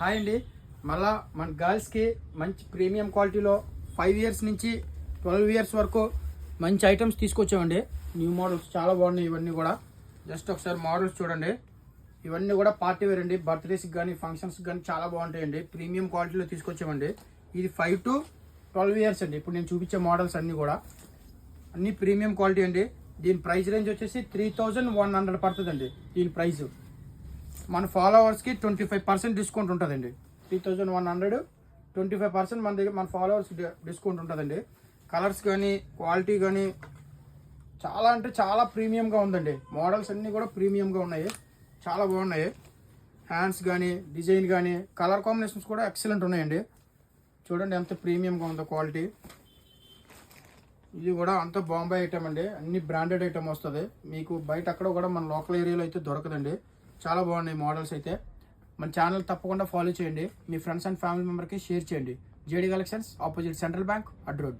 Hi అండి. మళ్ళా మన గర్ల్స్కి మంచి ప్రీమియం క్వాలిటీలో 5 ఇయర్స్ నుంచి 12 ఇయర్స్ వరకు మంచి ఐటమ్స్ తీసుకొచ్చామండి. న్యూ మోడల్స్ చాలా బాగున్నాయి. ఇవన్నీ కూడా జస్ట్ ఒకసారి మోడల్స్ చూడండి. ఇవన్నీ కూడా పార్టీ వేర్ అండి. బర్త్డేస్కి కానీ ఫంక్షన్స్కి కానీ చాలా బాగుంటాయండి. ప్రీమియం క్వాలిటీలో తీసుకొచ్చామండి. ఇది 5 to 12 ఇయర్స్ అండి. ఇప్పుడు నేను చూపించే మోడల్స్ అన్నీ కూడా అన్నీ ప్రీమియం క్వాలిటీ అండి. దీని ప్రైస్ రేంజ్ వచ్చేసి 3100 పడుతుందండి. దీని ప్రైస్ మన ఫాలోవర్స్కి 25% డిస్కౌంట్ ఉంటుందండి. 3100 25% మన దగ్గర మన ఫాలోవర్స్ డిస్కౌంట్ ఉంటుందండి. కలర్స్ కానీ క్వాలిటీ కానీ చాలా అంటే చాలా ప్రీమియంగా ఉందండి. మోడల్స్ అన్నీ కూడా ప్రీమియంగా ఉన్నాయి, చాలా బాగున్నాయి. హ్యాండ్స్ కానీ డిజైన్ కానీ కలర్ కాంబినేషన్స్ కూడా ఎక్సలెంట్ ఉన్నాయండి. చూడండి ఎంత ప్రీమియంగా ఉందో క్వాలిటీ. ఇది కూడా అంత బాంబే ఐటమ్ అండి. అన్ని బ్రాండెడ్ ఐటమ్ వస్తుంది. మీకు బయట అక్కడ కూడా మన లోకల్ ఏరియాలో అయితే దొరకదండి. చాలా బాగున్నాయి మోడల్స్ అయితే. మన ఛానల్ తప్పకుండా ఫాలో చేయండి. మీ ఫ్రెండ్స్ అండ్ ఫ్యామిలీ మెంబర్కి షేర్ చేయండి. JD collections, opposite central bank, అడ్ రోడ్.